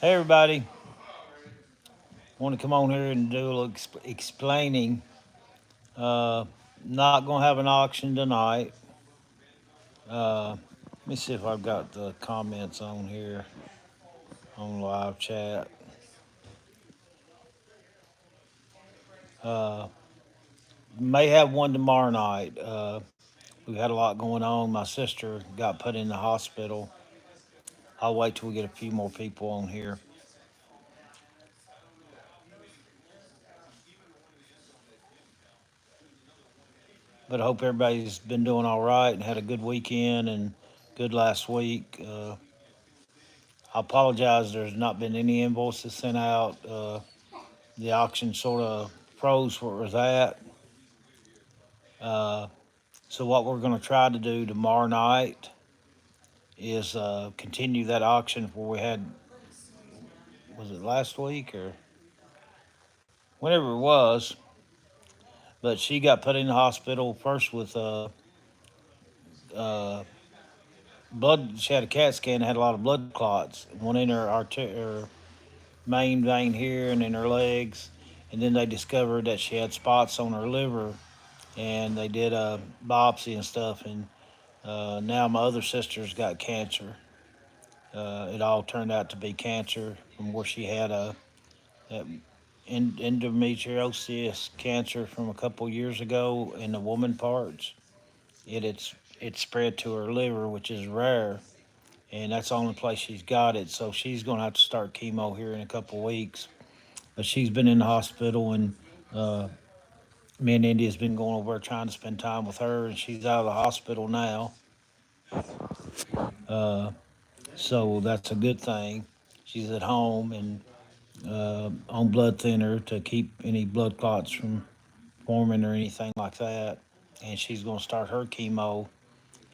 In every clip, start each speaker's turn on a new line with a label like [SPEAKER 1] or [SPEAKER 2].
[SPEAKER 1] Hey everybody, want to come on here and do a little explaining. Uh, Not gonna have an auction tonight. Let me see if I've got the comments on here on live chat. Uh, may have one tomorrow night. We've had a lot going on. My sister got put in the hospital. I'll wait till we get a few more people on here. But I hope everybody's been doing all right and had a good weekend and good last week. I apologize. There's not been any invoices sent out. The auction sort of froze where it was at. Uh, so what we're going to try to do tomorrow night is continue that auction where we had, was it last week or whenever it was? But she got put in the hospital first with uh, blood. She had a CAT scan and had a lot of blood clots. One in her main vein here and in her legs. And then they discovered that she had spots on her liver, and they did a biopsy and stuff. And now my other sister's got cancer. It all turned out to be cancer from where she had a endometriosis cancer from a couple years ago in the woman parts. It's spread to her liver, which is rare, and that's the only place she's got it. So she's going to have to start chemo here in a couple weeks. But she's been in the hospital, and uh, me and India's been going over there trying to spend time with her, and she's out of the hospital now. Uh, so that's a good thing. She's at home and on blood thinner to keep any blood clots from forming or anything like that. And she's going to start her chemo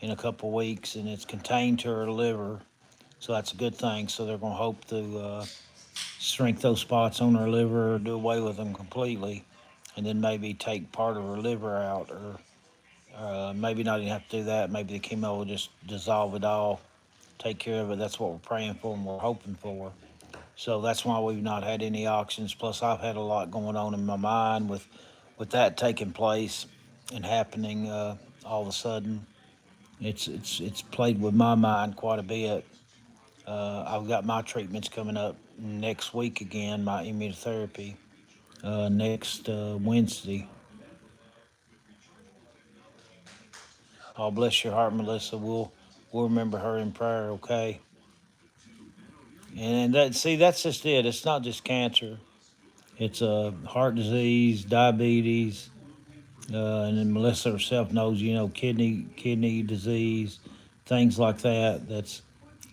[SPEAKER 1] in a couple weeks, and it's contained to her liver. So that's a good thing. So they're going to hope to shrink those spots on her liver or do away with them completely, and then maybe take part of her liver out, or maybe not even have to do that. Maybe the chemo will just dissolve it all, take care of it. That's what we're praying for and we're hoping for. So that's why we've not had any auctions. Plus, I've had a lot going on in my mind with that taking place and happening all of a sudden. It's played with my mind quite a bit. I've got my treatments coming up next week again, my immunotherapy next Wednesday. Oh, bless your heart, Melissa. We'll remember her in prayer, okay? And that see, that's just it. It's not just cancer. It's heart disease, diabetes, and then Melissa herself knows, kidney disease, things like that. That's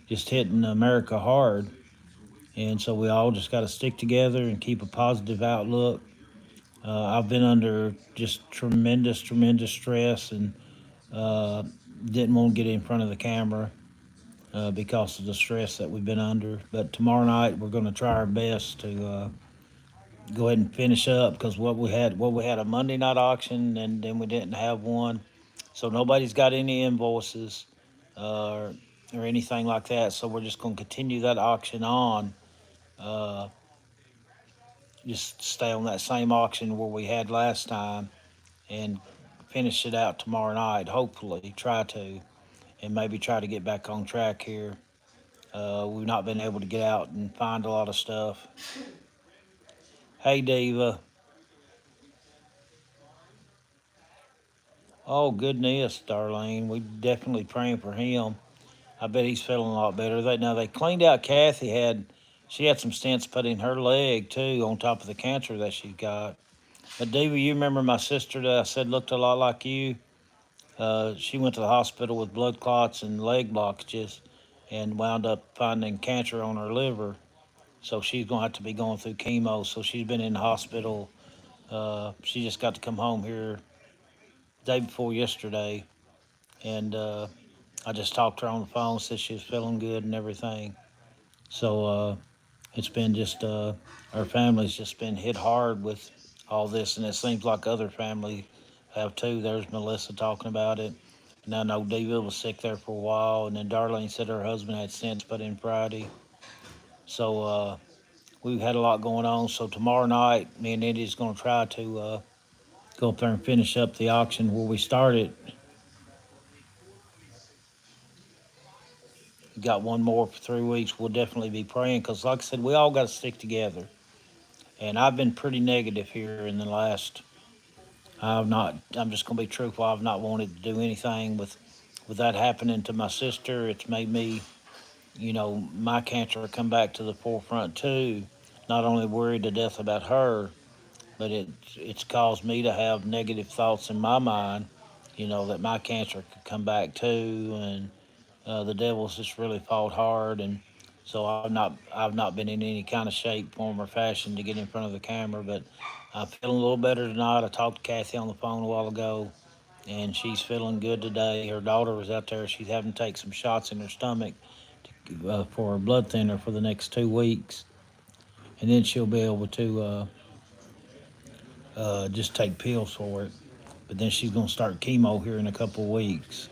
[SPEAKER 1] just hitting America hard, and so we all just got to stick together and keep a positive outlook. I've been under just tremendous stress, and uh, didn't want to get in front of the camera because of the stress that we've been under. But tomorrow night we're going to try our best to go ahead and finish up because what we had a Monday night auction, and then we didn't have one, so nobody's got any invoices uh, or anything like that. So we're just going to continue that auction on. Uh, just stay on that same auction where we had last time and finish it out tomorrow night. Hopefully, try to, and maybe try to get back on track here. We've not been able to get out and find a lot of stuff. Hey, Diva. Oh, goodness, Darlene. We definitely praying for him. I bet he's feeling a lot better. They cleaned out Kathy she had some stents put in her leg too on top of the cancer that she's got. But Diva, you remember my sister that I said looked a lot like you? She went to the hospital with blood clots and leg blockages and wound up finding cancer on her liver. So she's going to have to be going through chemo. So she's been in the hospital. She just got to come home here day before yesterday. And I just talked to her on the phone, said she was feeling good and everything. So it's been just, our family's just been hit hard with all this. And it seems like other families have too. There's Melissa talking about it. And I know Diva was sick there for a while. And then Darlene said her husband had since put in Friday. So we've had a lot going on. So tomorrow night, me and Indy's going to try to go up there and finish up the auction where we started. We got one more for 3 weeks. We'll definitely be praying because, like I said, we all got to stick together. And I've been pretty negative here in the last. I've not. I'm just going to be truthful. I've not wanted to do anything with that happening to my sister. It's made me, my cancer come back to the forefront too. Not only worried to death about her, but it's caused me to have negative thoughts in my mind. That my cancer could come back too, and the devil's just really fought hard, and so I've not been in any kind of shape, form, or fashion to get in front of the camera. But I'm feeling a little better tonight. I talked to Kathy on the phone a while ago, and she's feeling good today. Her daughter was out there. She's having to take some shots in her stomach for a blood thinner for the next 2 weeks, and then she'll be able to just take pills for it. But then she's going to start chemo here in a couple of weeks.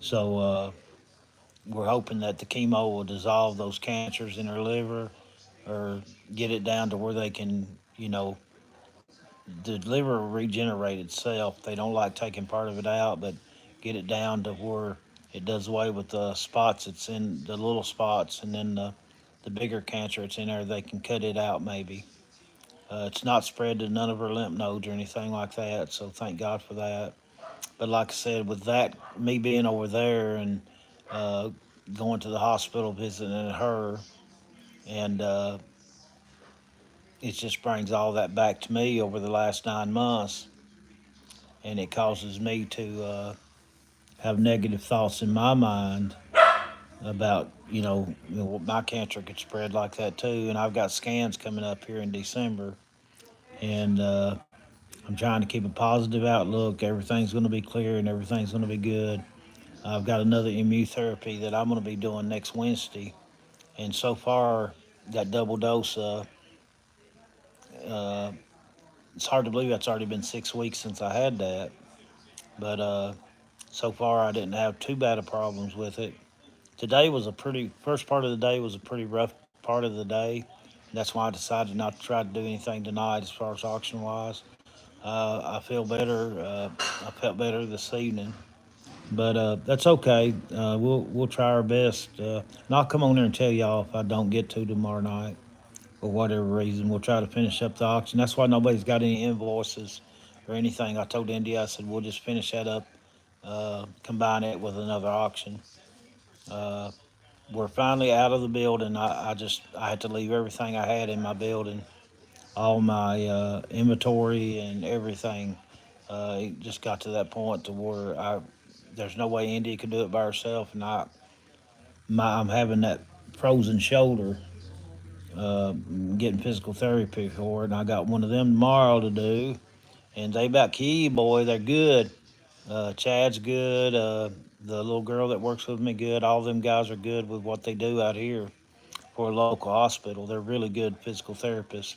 [SPEAKER 1] So we're hoping that the chemo will dissolve those cancers in her liver or get it down to where they can, the liver will regenerate itself. They don't like taking part of it out, but get it down to where it does away with the spots it's in, the little spots, and then the bigger cancer it's in there, they can cut it out maybe. It's not spread to none of her lymph nodes or anything like that, so thank God for that. But like I said, with that, me being over there and uh, going to the hospital visiting her, and it just brings all that back to me over the last 9 months, and it causes me to have negative thoughts in my mind about my cancer could spread like that too. And I've got scans coming up here in December, and I'm trying to keep a positive outlook. Everything's going to be clear and everything's going to be good. I've got another immunotherapy that I'm going to be doing next Wednesday, and so far that double dose. Uh, it's hard to believe that's already been 6 weeks since I had that, but so far I didn't have too bad of problems with it. Today was a pretty first part of the day was a pretty rough part of the day. That's why I decided not to try to do anything tonight as far as auction wise. I feel better. I felt better this evening, but that's okay. We'll try our best. And I'll come on there and tell y'all if I don't get to tomorrow night for whatever reason. We'll try to finish up the auction. That's why nobody's got any invoices or anything. I told India, I said we'll just finish that up, combine it with another auction. Uh, we're finally out of the building. I had to leave everything I had in my building, all my inventory and everything. It just got to that point to where there's no way India could do it by herself, and I'm having that frozen shoulder, uh, getting physical therapy for it, and I got one of them tomorrow to do, and they about key boy, they're good. Chad's good. The little girl that works with me good. All them guys are good with what they do out here for a local hospital. They're really good physical therapists,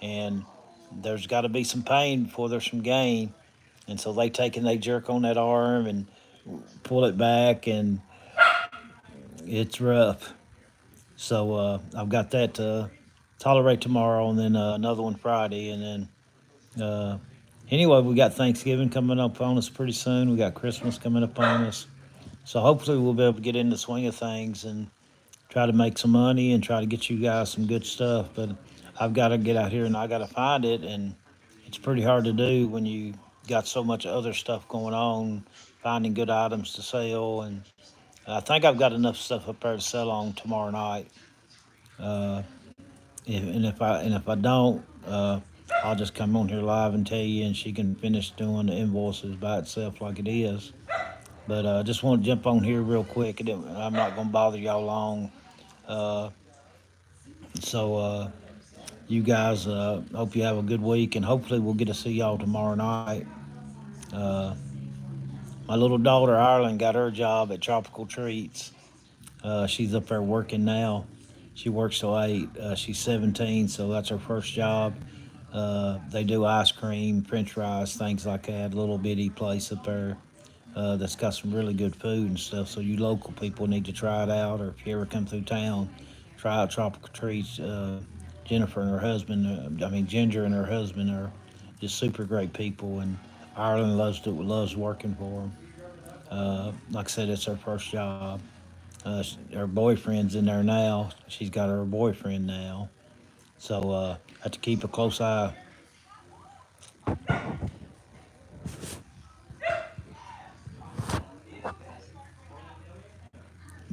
[SPEAKER 1] and there's got to be some pain before there's some gain. And so they take and they jerk on that arm and pull it back, and it's rough. So I've got that to tolerate tomorrow, and then another one Friday, and then anyway, we got Thanksgiving coming up on us pretty soon. We got Christmas coming up on us. So hopefully we'll be able to get in the swing of things and try to make some money and try to get you guys some good stuff. But I've got to get out here and I got to find it, and it's pretty hard to do when you got so much other stuff going on, finding good items to sell. And I think I've got enough stuff up there to sell on tomorrow night. Uh, and if I don't, I'll just come on here live and tell you, and she can finish doing the invoices by itself like it is. But I just want to jump on here real quick. I'm not going to bother y'all long. Uh, so you guys, hope you have a good week, and hopefully we'll get to see y'all tomorrow night. Uh, my little daughter Ireland got her job at Tropical Treats. She's up there working now. She works till 8. She's 17, so that's her first job. They do ice cream, French fries, things like that. Little bitty place up there that's got some really good food and stuff. So you local people need to try it out, or if you ever come through town, Tropical Treats. Jennifer and her husband, Ginger and her husband are just super great people, and Ireland loves working for them. Like I said, it's her first job. Her boyfriend's in there now. She's got her boyfriend now, so have to keep a close eye.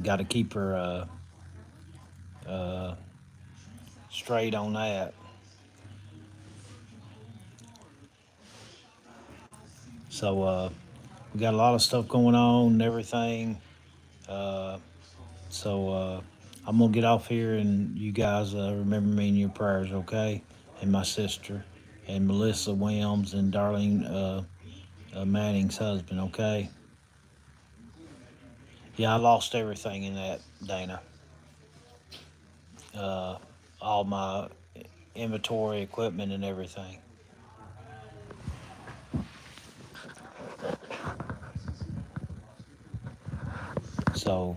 [SPEAKER 1] Got to keep her uh, straight on that. So we got a lot of stuff going on and everything. Uh, so I'm gonna get off here, and you guys remember me in your prayers, okay? And my sister, and Melissa Williams, and Darlene Manning's husband, okay? Yeah, I lost everything in that, Dana. Uh, all my inventory, equipment, and everything. So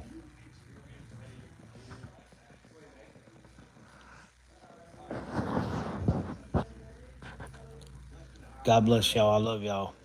[SPEAKER 1] God bless y'all. I love y'all.